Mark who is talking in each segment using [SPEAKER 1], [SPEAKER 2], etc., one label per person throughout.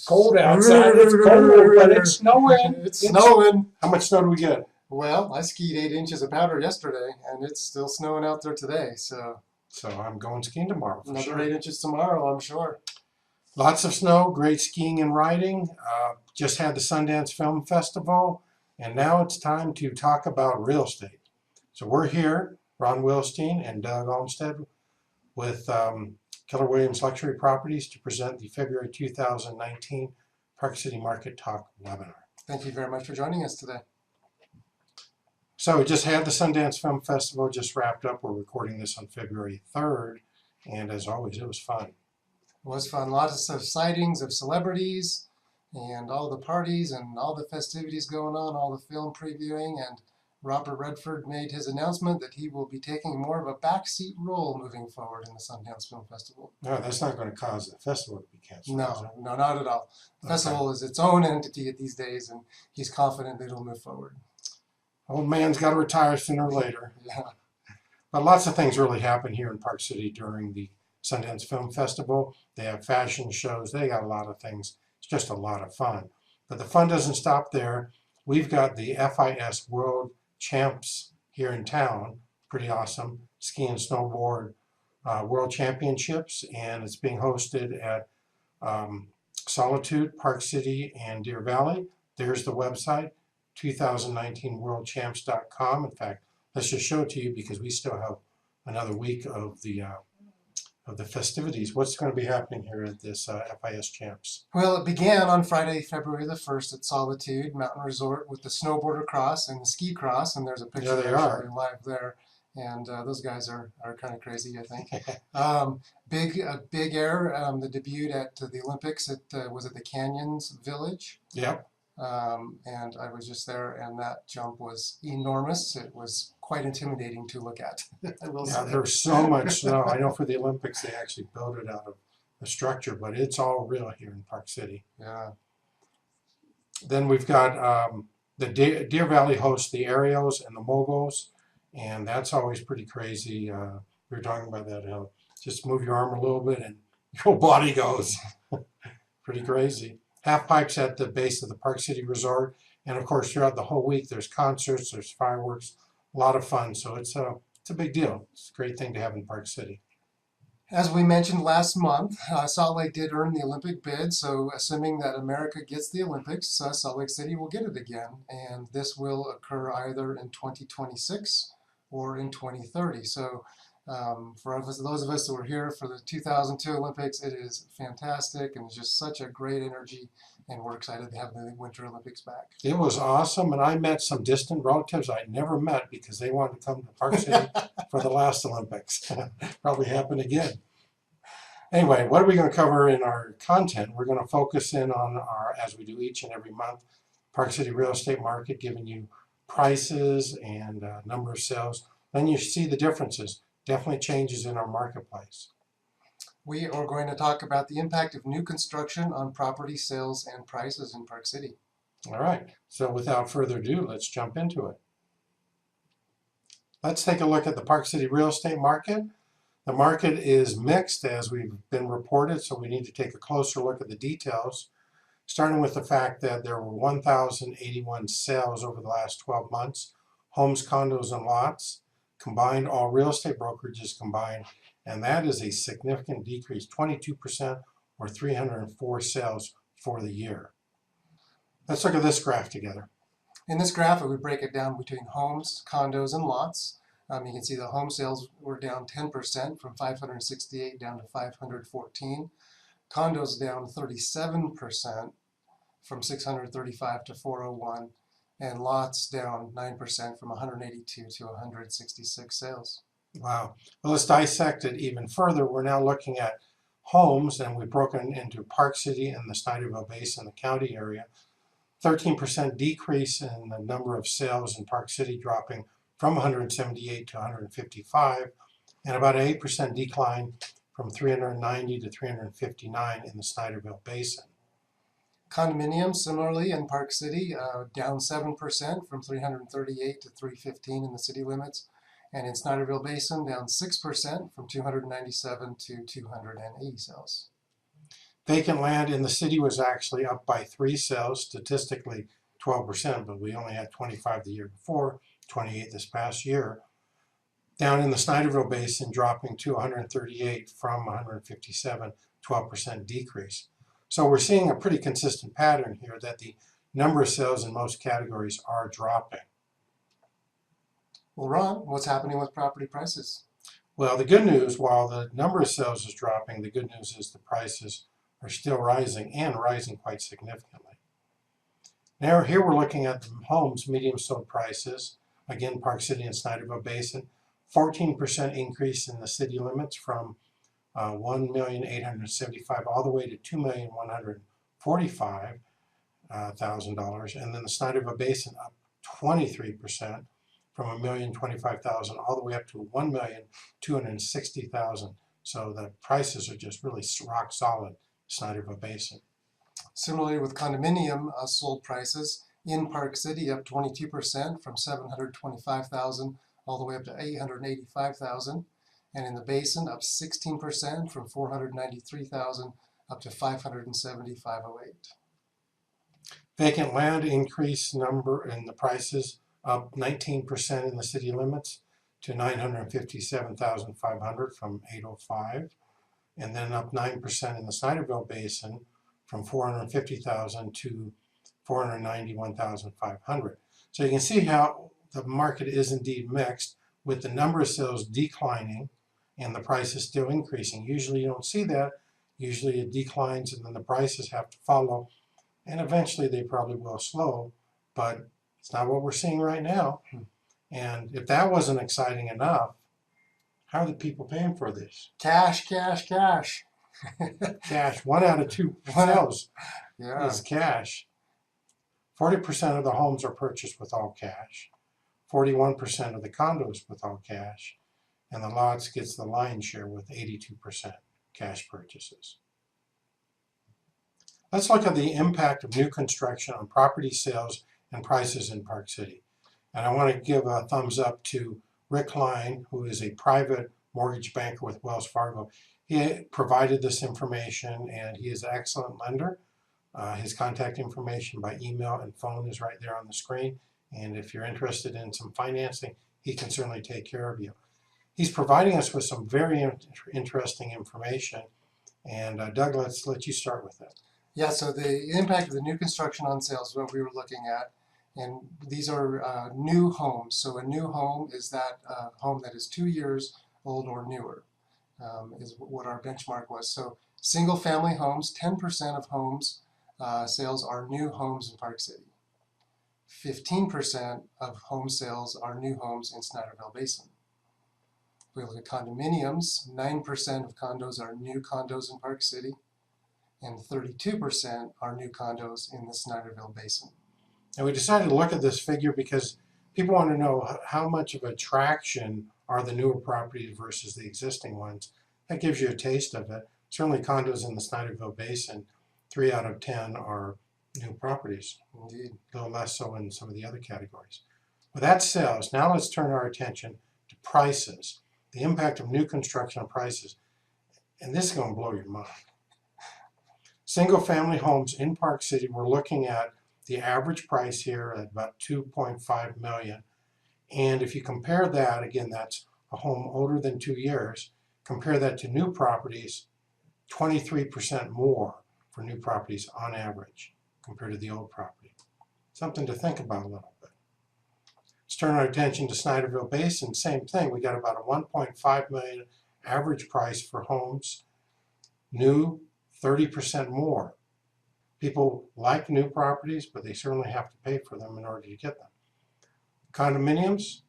[SPEAKER 1] cold outside. It's cold, but it's snowing.
[SPEAKER 2] It's snowing.
[SPEAKER 1] How much snow do we get?
[SPEAKER 2] Well, I skied 8 inches of powder yesterday, and it's still snowing out there today. So
[SPEAKER 1] I'm going skiing tomorrow.
[SPEAKER 2] Another
[SPEAKER 1] sure.
[SPEAKER 2] 8 inches tomorrow, I'm sure.
[SPEAKER 1] Lots of snow, great skiing and riding. Just had the Sundance Film Festival, and now it's time to talk about real estate. So we're here, Ron Wilstein and Doug Olmsted, with Keller Williams Luxury Properties to present the February 2019 Park City Market Talk webinar.
[SPEAKER 2] Thank you very much for joining us today.
[SPEAKER 1] So we just had the Sundance Film Festival just wrapped up. We're recording this on February 3rd, and as always, it was fun.
[SPEAKER 2] It was fun. Lots of sightings of celebrities and all the parties and all the festivities going on, all the film previewing, and Robert Redford made his announcement that he will be taking more of a backseat role moving forward in the Sundance Film Festival.
[SPEAKER 1] No, that's not going to cause the festival to be canceled.
[SPEAKER 2] No, not at all. The festival is its own entity these days, and he's confident that it'll move forward.
[SPEAKER 1] Old man's got to retire sooner or later.
[SPEAKER 2] Yeah.
[SPEAKER 1] But lots of things really happen here in Park City during the Sundance Film Festival. They have fashion shows. They got a lot of things. It's just a lot of fun. But the fun doesn't stop there. We've got the FIS World Champs here in town. Pretty awesome. Ski and snowboard World Championships. And it's being hosted at Solitude, Park City, and Deer Valley. There's the website, 2019worldchamps.com. In fact, let's just show it to you because we still have another week of the festivities. What's going to be happening here at this FIS Champs?
[SPEAKER 2] Well, it began on Friday, February the 1st at Solitude Mountain Resort with the snowboarder cross and the ski cross, and there's a picture actually live there. And those guys are kind of crazy, I think. Big Air, the debut at the Olympics was at the Canyons Village.
[SPEAKER 1] Yep.
[SPEAKER 2] And I was just there, and that jump was enormous. It was quite intimidating to look at.
[SPEAKER 1] There's so much snow. I know for the Olympics they actually built it out of a structure, but it's all real here in Park City.
[SPEAKER 2] Yeah.
[SPEAKER 1] Then we've got the Deer Valley hosts the aerials and the moguls, and that's always pretty crazy. We were talking about that. Just move your arm a little bit and your whole body goes. Pretty crazy. Half pipes at the base of the Park City Resort, and of course throughout the whole week there's concerts, there's fireworks, a lot of fun. So it's a big deal. It's a great thing to have in Park City.
[SPEAKER 2] As we mentioned last month, Salt Lake did earn the Olympic bid, so assuming that America gets the Olympics, Salt Lake City will get it again, and this will occur either in 2026 or in 2030. So for those of us that were here for the 2002 Olympics, it is fantastic and it's just such a great energy, and we're excited to have the Winter Olympics back.
[SPEAKER 1] It was awesome, and I met some distant relatives I'd never met because they wanted to come to Park City for the last Olympics. Probably happen again. Anyway, what are we going to cover in our content? We're going to focus in on as we do each and every month, Park City real estate market, giving you prices and number of sales. Then you see the differences. Definitely changes in our marketplace.
[SPEAKER 2] We are going to talk about the impact of new construction on property sales and prices in Park City.
[SPEAKER 1] All right, so without further ado, let's jump into it. Let's take a look at the Park City real estate market. The market is mixed as we've been reported, so we need to take a closer look at the details, starting with the fact that there were 1,081 sales over the last 12 months, homes, condos, and lots. Combined, all real estate brokerages combined, and that is a significant decrease, 22% or 304 sales for the year. Let's look at this graph together.
[SPEAKER 2] In this graph, we break it down between homes, condos, and lots. You can see the home sales were down 10% from 568 down to 514. Condos down 37% from 635 to 401. And lots down 9% from 182 to 166 sales.
[SPEAKER 1] Wow. Well, let's dissect it even further. We're now looking at homes, and we've broken into Park City and the Snyderville Basin, the county area. 13% decrease in the number of sales in Park City, dropping from 178 to 155, and about an 8% decline from 390 to 359 in the Snyderville Basin.
[SPEAKER 2] Condominiums, similarly, in Park City, down 7% from 338 to 315 in the city limits. And in Snyderville Basin, down 6% from 297 to 280 sales.
[SPEAKER 1] Vacant land in the city was actually up by 3 sales, statistically 12%, but we only had 25 the year before, 28 this past year. Down in the Snyderville Basin, dropping to 138 from 157, 12% decrease. So we're seeing a pretty consistent pattern here that the number of sales in most categories are dropping.
[SPEAKER 2] Well, Ron, what's happening with property prices?
[SPEAKER 1] Well, the good news, while the number of sales is dropping, the good news is the prices are still rising and rising quite significantly. Now here we're looking at the homes medium sold prices. Again, Park City and Snyderville Basin, 14% increase in the city limits from $1,875,000 all the way to $2,145,000, and then the Snyderville Basin up 23% from $1,025,000 all the way up to $1,260,000. So the prices are just really rock solid, Snyderville Basin.
[SPEAKER 2] Similarly with condominium sold prices, in Park City up 22% from $725,000 all the way up to $885,000, and in the Basin up 16% from $493,000 up to $575,008.
[SPEAKER 1] Vacant land increase number in the prices up 19% in the city limits to $957,500 from $805,000, and then up 9% in the Snyderville Basin from $450,000 to $491,500. So you can see how the market is indeed mixed, with the number of sales declining and the prices still increasing. Usually you don't see that. Usually it declines and then the prices have to follow, and eventually they probably will slow, but it's not what we're seeing right now. And if that wasn't exciting enough, how are the people paying for this?
[SPEAKER 2] Cash, cash, cash.
[SPEAKER 1] Cash. 1 out of 2 sales
[SPEAKER 2] Yeah.
[SPEAKER 1] is cash. 40% of the homes are purchased with all cash. 41% of the condos with all cash. And the lots gets the lion's share with 82% cash purchases. Let's look at the impact of new construction on property sales and prices in Park City. And I want to give a thumbs up to Rick Klein, who is a private mortgage banker with Wells Fargo. He provided this information and he is an excellent lender. His contact information by email and phone is right there on the screen. And if you're interested in some financing, he can certainly take care of you. He's providing us with some very interesting information. And Doug, let's let you start with that.
[SPEAKER 2] Yeah, so the impact of the new construction on sales is what we were looking at. And these are new homes. So a new home is that home that is 2 years old or newer, is what our benchmark was. So single family homes, 10% of homes sales are new homes in Park City. 15% of home sales are new homes in Snyderville Basin. If we look at condominiums, 9% of condos are new condos in Park City, and 32% are new condos in the Snyderville Basin.
[SPEAKER 1] And we decided to look at this figure because people want to know how much of a traction are the newer properties versus the existing ones. That gives you a taste of it. Certainly condos in the Snyderville Basin, 3 out of 10 are new properties.
[SPEAKER 2] Indeed.
[SPEAKER 1] A little less so in some of the other categories. With that sales, now let's turn our attention to prices. The impact of new construction on prices. And this is going to blow your mind. Single family homes in Park City, we're looking at the average price here at about $2.5 million. And if you compare that, again, that's a home older than 2 years, compare that to new properties, 23% more for new properties on average compared to the old property. Something to think about a little bit. Let's turn our attention to Snyderville Basin. Same thing. We got about a $1.5 million average price for homes. New, 30% more. People like new properties, but they certainly have to pay for them in order to get them. Condominiums,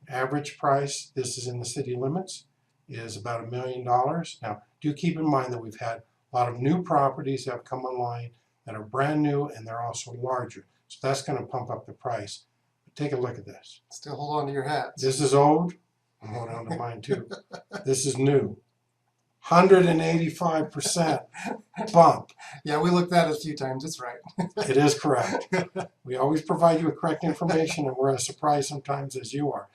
[SPEAKER 1] average price, this is in the city limits, is about $1 million. Now, do keep in mind that we've had a lot of new properties that have come online that are brand new and they're also larger. So that's going to pump up the price. But take a look at this.
[SPEAKER 2] Still hold on to your hats.
[SPEAKER 1] This is old. I'm holding on to mine too. This is new. 185% bump.
[SPEAKER 2] Yeah, we looked at it a few times. It's right.
[SPEAKER 1] It is correct. We always provide you with correct information, and we're as surprised sometimes as you are.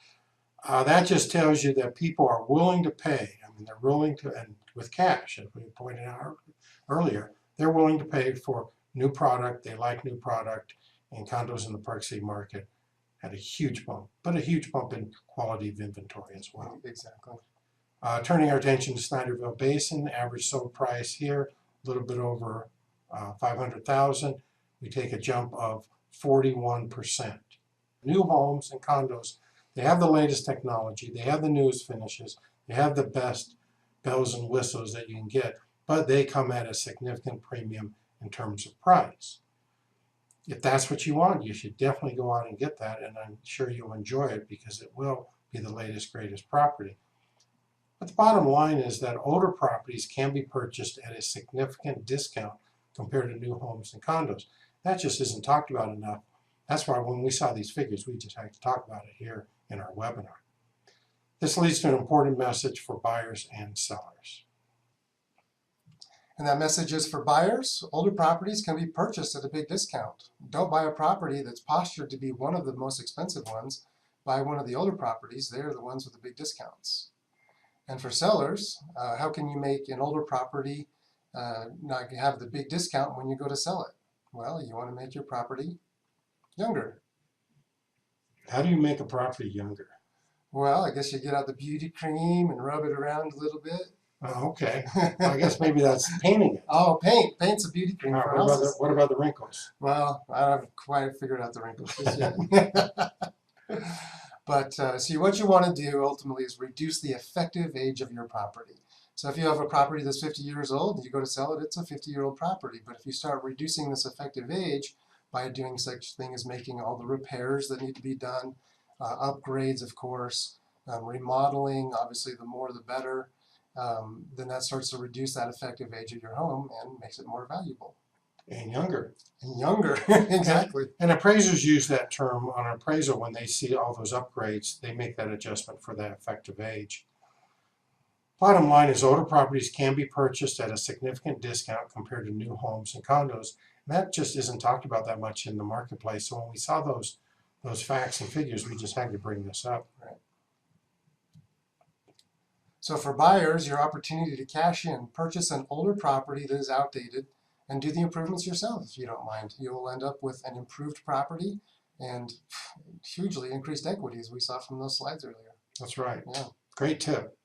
[SPEAKER 1] That just tells you that people are willing to pay. I mean, they're willing to, and with cash, as we pointed out earlier, they're willing to pay for new product. They like new product, and condos in the Park City market had a huge bump, but a huge bump in quality of inventory as well.
[SPEAKER 2] Exactly.
[SPEAKER 1] Turning our attention to Snyderville Basin, average sold price here, a little bit over 500,000. We take a jump of 41%. New homes and condos, they have the latest technology, they have the newest finishes, they have the best bells and whistles that you can get, but they come at a significant premium in terms of price. If that's what you want, you should definitely go out and get that, and I'm sure you'll enjoy it because it will be the latest, greatest property. But the bottom line is that older properties can be purchased at a significant discount compared to new homes and condos. That just isn't talked about enough. That's why when we saw these figures, we just had to talk about it here in our webinar. This leads to an important message for buyers and sellers.
[SPEAKER 2] And that message is for buyers. Older properties can be purchased at a big discount. Don't buy a property that's postured to be one of the most expensive ones. Buy one of the older properties. They're the ones with the big discounts. And for sellers, how can you make an older property not have the big discount when you go to sell it? Well, you want to make your property younger.
[SPEAKER 1] How do you make a property younger?
[SPEAKER 2] Well, I guess you get out the beauty cream and rub it around a little bit.
[SPEAKER 1] Oh, okay. I guess maybe that's painting it.
[SPEAKER 2] Oh, paint. Paint's a beauty cream for houses.
[SPEAKER 1] What about the wrinkles?
[SPEAKER 2] Well, I haven't quite figured out the wrinkles just yet. But see, what you want to do ultimately is reduce the effective age of your property. So if you have a property that's 50 years old and you go to sell it, it's a 50-year-old property. But if you start reducing this effective age by doing such thing as making all the repairs that need to be done, upgrades, of course, remodeling, obviously the more the better, then that starts to reduce that effective age of your home and makes it more valuable.
[SPEAKER 1] And younger.
[SPEAKER 2] And younger, exactly.
[SPEAKER 1] And appraisers use that term on an appraisal when they see all those upgrades. They make that adjustment for that effective age. Bottom line is older properties can be purchased at a significant discount compared to new homes and condos. And that just isn't talked about that much in the marketplace. So when we saw those facts and figures, we just had to bring this up.
[SPEAKER 2] Right. So for buyers, your opportunity to cash in, purchase an older property that is outdated, and do the improvements yourself if you don't mind. You will end up with an improved property and hugely increased equity, as we saw from those slides earlier.
[SPEAKER 1] That's right.
[SPEAKER 2] Yeah.
[SPEAKER 1] Great tip.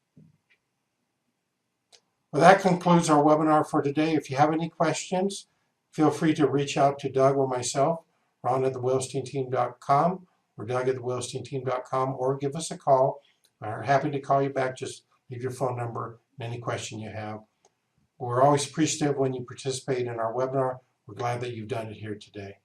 [SPEAKER 1] Well, that concludes our webinar for today. If you have any questions, feel free to reach out to Doug or myself, Ron at thewilsteinteam.com or Doug at thewilsteinteam.com, or give us a call. We're happy to call you back. Just leave your phone number and any question you have. We're always appreciative when you participate in our webinar. We're glad that you've done it here today.